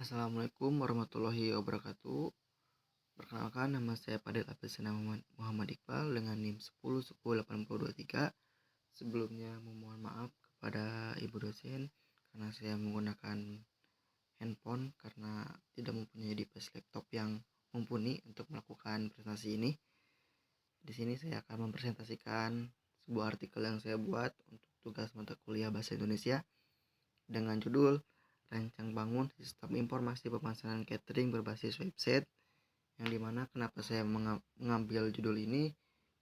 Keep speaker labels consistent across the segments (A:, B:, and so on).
A: Assalamualaikum warahmatullahi wabarakatuh. Perkenalkan, nama saya Fadil Afisana Muhammad Iqbal dengan NIM 10108023. Sebelumnya memohon maaf kepada Ibu dosen karena saya menggunakan handphone karena tidak mempunyai device laptop yang mumpuni untuk melakukan presentasi ini. Di sini saya akan mempresentasikan sebuah artikel yang saya buat untuk tugas mata kuliah Bahasa Indonesia dengan judul Rancang Bangun Sistem Informasi Pemesanan Catering Berbasis Website, yang dimana kenapa saya mengambil judul ini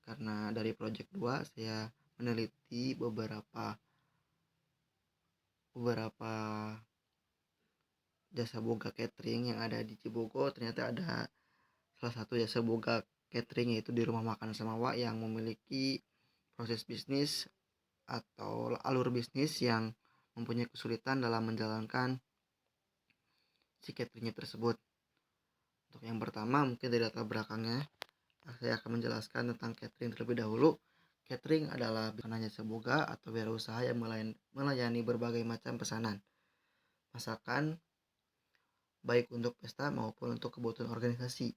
A: karena dari project 2 saya meneliti beberapa jasa boga catering yang ada di Cibogo. Ternyata ada salah satu jasa boga catering yaitu di Rumah Makan Samawa yang memiliki proses bisnis atau alur bisnis yang mempunyai kesulitan dalam menjalankan si cateringnya tersebut. Untuk yang pertama, mungkin dari latar belakangnya saya akan menjelaskan tentang catering terlebih dahulu. Catering adalah bukan hanya sebuah atau wirausaha yang melayani berbagai macam pesanan masakan, baik untuk pesta maupun untuk kebutuhan organisasi.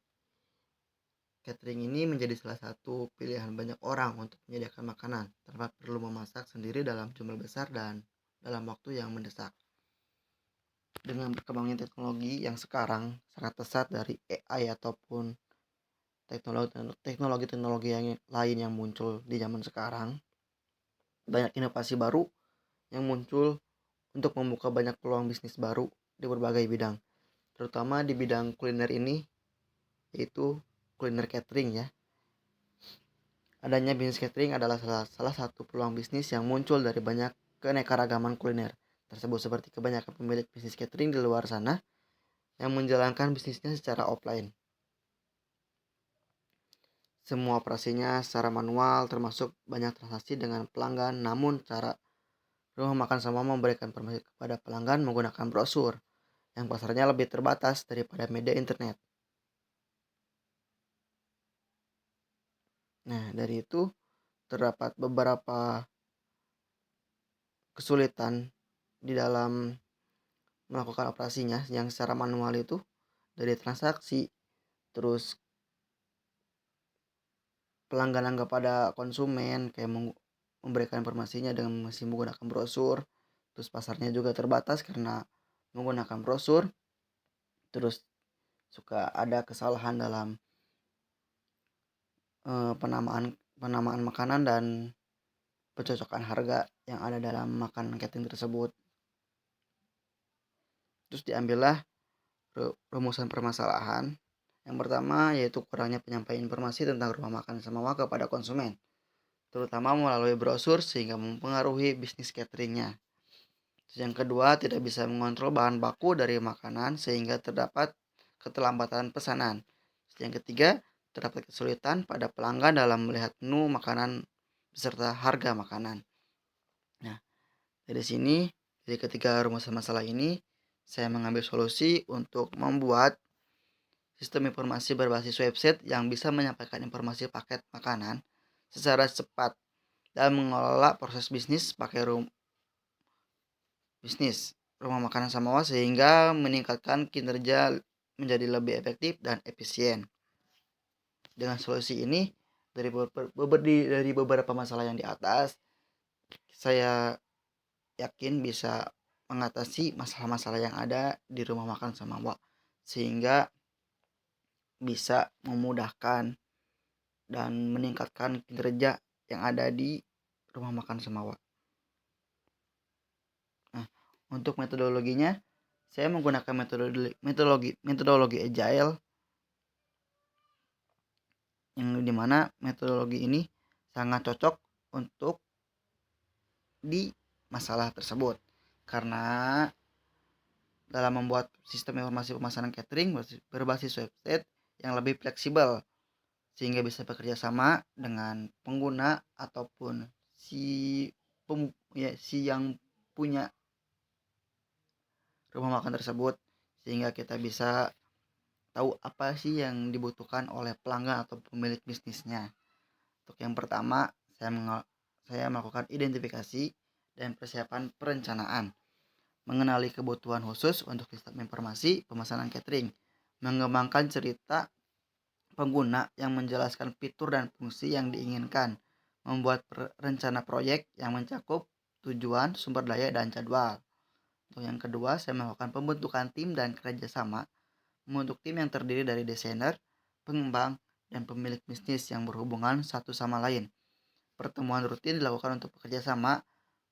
A: Catering ini menjadi salah satu pilihan banyak orang untuk menyediakan makanan tanpa perlu memasak sendiri dalam jumlah besar dan dalam waktu yang mendesak. Dengan berkembangnya teknologi yang sekarang sangat pesat dari AI ataupun teknologi yang lain yang muncul di zaman sekarang, banyak inovasi baru yang muncul untuk membuka banyak peluang bisnis baru di berbagai bidang, terutama di bidang kuliner ini, yaitu kuliner catering ya. Adanya bisnis catering adalah salah satu peluang bisnis yang muncul dari banyak keanekaragaman kuliner tersebut, seperti kebanyakan pemilik bisnis catering di luar sana yang menjalankan bisnisnya secara offline. Semua operasinya secara manual, termasuk banyak transaksi dengan pelanggan. Namun cara Rumah Makan Samawa memberikan informasi kepada pelanggan menggunakan brosur yang pasarnya lebih terbatas daripada media internet. Nah, dari itu terdapat beberapa kesulitan di dalam melakukan operasinya yang secara manual, itu dari transaksi, terus pelanggaran kepada konsumen kayak memberikan informasinya dengan masih menggunakan brosur, terus pasarnya juga terbatas karena menggunakan brosur, terus suka ada kesalahan dalam penamaan makanan dan pencocokan harga yang ada dalam makanan catering tersebut. Terus diambillah rumusan permasalahan. Yang pertama yaitu kurangnya penyampaian informasi tentang Rumah Makan Samawa kepada konsumen, terutama melalui brosur sehingga mempengaruhi bisnis cateringnya. Terus yang kedua, tidak bisa mengontrol bahan baku dari makanan sehingga terdapat keterlambatan pesanan. Terus yang ketiga, terdapat kesulitan pada pelanggan dalam melihat menu makanan beserta harga makanan. Nah, dari ketiga rumusan masalah ini, saya mengambil solusi untuk membuat sistem informasi berbasis website yang bisa menyampaikan informasi paket makanan secara cepat dan mengelola proses bisnis Rumah Makan Samawa sehingga meningkatkan kinerja menjadi lebih efektif dan efisien. Dengan solusi ini, dari beberapa masalah yang di atas, saya yakin bisa mengatasi masalah-masalah yang ada di Rumah Makan Samawa sehingga bisa memudahkan dan meningkatkan kinerja yang ada di Rumah Makan Samawa. Nah, untuk metodologinya, saya menggunakan metodologi agile, yang dimana metodologi ini sangat cocok untuk di masalah tersebut karena dalam membuat sistem informasi pemesanan catering berbasis website yang lebih fleksibel sehingga bisa bekerja sama dengan pengguna ataupun si yang punya rumah makan tersebut, sehingga kita bisa tahu apa sih yang dibutuhkan oleh pelanggan atau pemilik bisnisnya. Untuk yang pertama, saya melakukan identifikasi dan persiapan perencanaan. mengenali kebutuhan khusus untuk sistem informasi pemesanan catering, mengembangkan cerita pengguna yang menjelaskan fitur dan fungsi yang diinginkan, membuat rencana proyek yang mencakup tujuan, sumber daya, dan jadwal. Untuk yang kedua, saya melakukan pembentukan tim dan kerjasama, membentuk tim yang terdiri dari desainer, pengembang, dan pemilik bisnis yang berhubungan satu sama lain. Pertemuan rutin dilakukan untuk bekerja sama,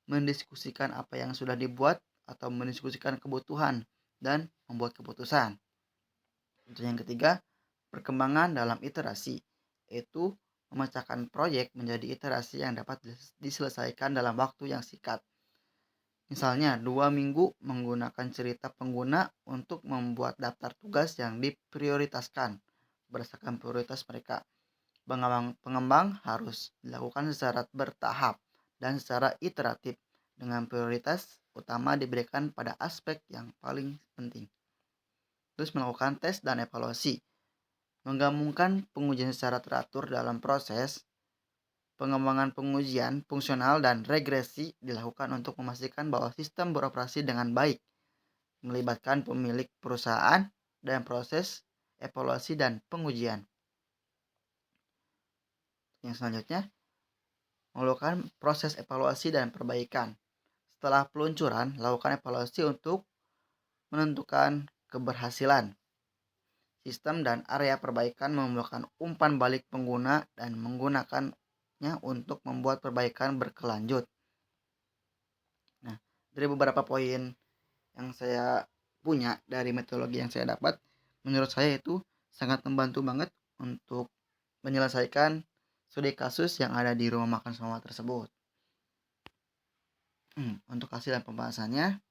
A: mendiskusikan apa yang sudah dibuat atau mendiskusikan kebutuhan, dan membuat keputusan. Untuk yang ketiga, perkembangan dalam iterasi, yaitu memecahkan proyek menjadi iterasi yang dapat diselesaikan dalam waktu yang singkat. Misalnya, 2 minggu menggunakan cerita pengguna untuk membuat daftar tugas yang diprioritaskan berdasarkan prioritas mereka. Pengembang harus dilakukan secara bertahap dan secara iteratif dengan prioritas utama diberikan pada aspek yang paling penting. Terus melakukan tes dan evaluasi. Menggabungkan pengujian secara teratur dalam proses pengembangan pengujian fungsional dan regresi dilakukan untuk memastikan bahwa sistem beroperasi dengan baik, melibatkan pemilik perusahaan dan proses evaluasi dan pengujian. Yang selanjutnya, melakukan proses evaluasi dan perbaikan. Setelah peluncuran, lakukan evaluasi untuk menentukan keberhasilan. Sistem dan area perbaikan membuahkan umpan balik pengguna dan menggunakannya untuk membuat perbaikan berkelanjut. Nah, dari beberapa poin yang saya punya dari metodologi yang saya dapat, menurut saya itu sangat membantu banget untuk menyelesaikan studi kasus yang ada di rumah makan semua tersebut. Untuk hasil dan pembahasannya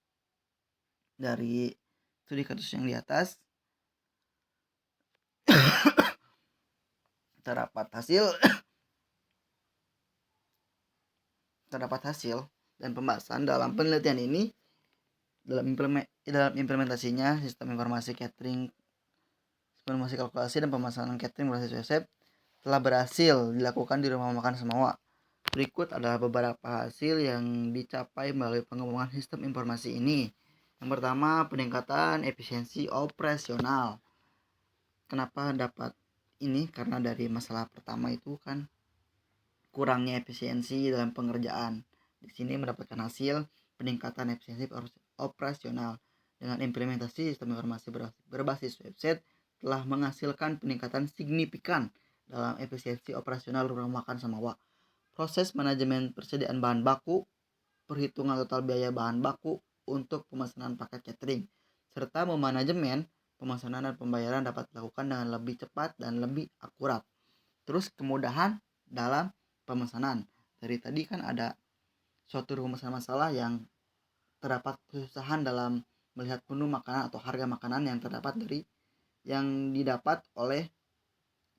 A: dari studi kasus yang di atas, terdapat hasil dan pembahasan dalam penelitian ini. Dalam implementasinya, sistem informasi catering, informasi kalkulasi dan pemesanan catering berbasis website telah berhasil dilakukan di rumah makan Semawa. Berikut adalah beberapa hasil yang dicapai melalui pengembangan sistem informasi ini. Yang pertama, peningkatan efisiensi operasional. Kenapa dapat ini? Karena dari masalah pertama itu kan kurangnya efisiensi dalam pengerjaan. Di sini mendapatkan hasil peningkatan efisiensi operasional. Dengan implementasi sistem informasi berbasis website telah menghasilkan peningkatan signifikan dalam efisiensi operasional rumah makan Samawa. Proses manajemen persediaan bahan baku, perhitungan total biaya bahan baku untuk pemesanan paket catering, serta memanajemen pemesanan dan pembayaran dapat dilakukan dengan lebih cepat dan lebih akurat. Terus kemudahan dalam pemesanan. Dari tadi kan ada suatu rumusan masalah yang terdapat kesusahan dalam melihat menu makanan atau harga makanan yang terdapat dari yang didapat oleh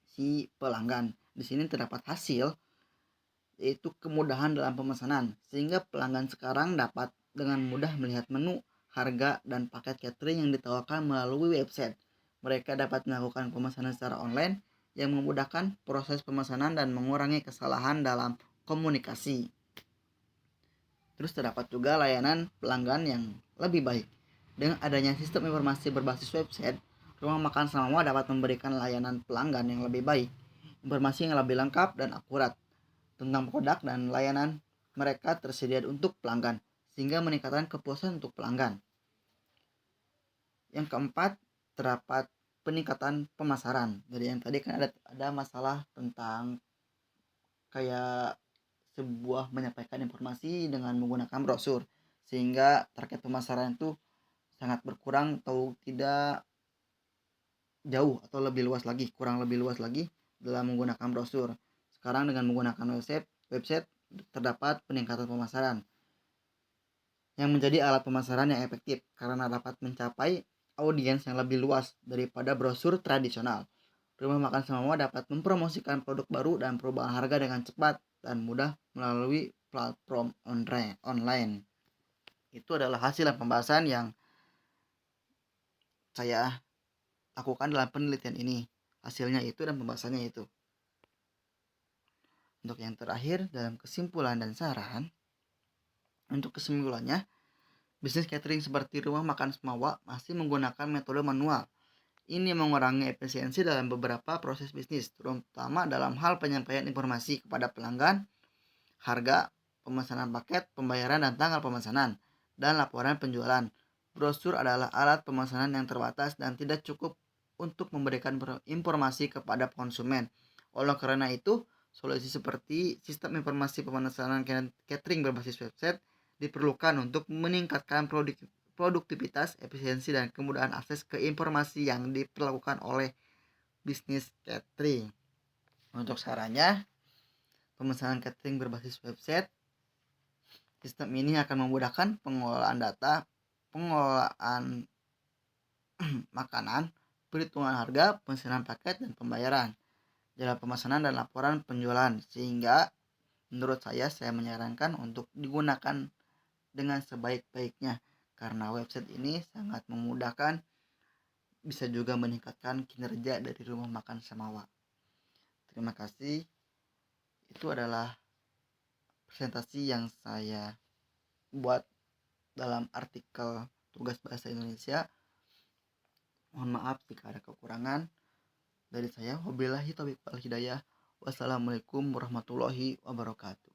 A: si pelanggan. Di sini terdapat hasil yaitu kemudahan dalam pemesanan, sehingga pelanggan sekarang dapat dengan mudah melihat menu, harga, dan paket catering yang ditawarkan melalui website. Mereka dapat melakukan pemesanan secara online yang memudahkan proses pemesanan dan mengurangi kesalahan dalam komunikasi. Terus terdapat juga layanan pelanggan yang lebih baik. Dengan adanya sistem informasi berbasis website, rumah makan Samawa dapat memberikan layanan pelanggan yang lebih baik, informasi yang lebih lengkap dan akurat tentang produk dan layanan mereka tersedia untuk pelanggan, sehingga meningkatkan kepuasan untuk pelanggan. Yang keempat, terdapat peningkatan pemasaran. Jadi yang tadi kan ada masalah tentang kayak sebuah menyampaikan informasi dengan menggunakan brosur, sehingga target pemasaran itu sangat berkurang atau tidak jauh atau lebih luas lagi, kurang lebih luas lagi dalam menggunakan brosur. Sekarang dengan menggunakan website terdapat peningkatan pemasaran yang menjadi alat pemasaran yang efektif karena dapat mencapai audiens yang lebih luas daripada brosur tradisional. Rumah makan Samawa dapat mempromosikan produk baru dan perubahan harga dengan cepat dan mudah melalui platform online. Itu adalah hasil dan pembahasan yang saya lakukan dalam penelitian ini. Hasilnya itu dan pembahasannya itu. Untuk yang terakhir, dalam kesimpulan dan saran, untuk kesimpulannya, Bisnis catering seperti rumah makan Semawa masih menggunakan metode manual. Ini mengurangi efisiensi dalam beberapa proses bisnis, terutama dalam hal penyampaian informasi kepada pelanggan, harga, pemesanan paket, pembayaran dan tanggal pemesanan, dan laporan penjualan. Brosur adalah alat pemesanan yang terbatas dan tidak cukup untuk memberikan informasi kepada konsumen. Oleh karena itu, solusi seperti sistem informasi pemesanan catering berbasis website diperlukan untuk meningkatkan produktivitas, efisiensi, dan kemudahan akses ke informasi yang diperlakukan oleh bisnis catering. Untuk sarannya, pemesanan catering berbasis website. Sistem ini akan memudahkan pengelolaan data, pengelolaan makanan, perhitungan harga, pemesanan paket, dan pembayaran, jadwal pemesanan dan laporan penjualan, sehingga menurut saya menyarankan untuk digunakan dengan sebaik-baiknya karena website ini sangat memudahkan, bisa juga meningkatkan kinerja dari rumah makan Semawa. Terima kasih. Itu adalah presentasi yang saya buat dalam artikel tugas bahasa Indonesia. Mohon maaf jika ada kekurangan dari saya. Wabillahi taufiq wal hidayah. Wassalamualaikum warahmatullahi wabarakatuh.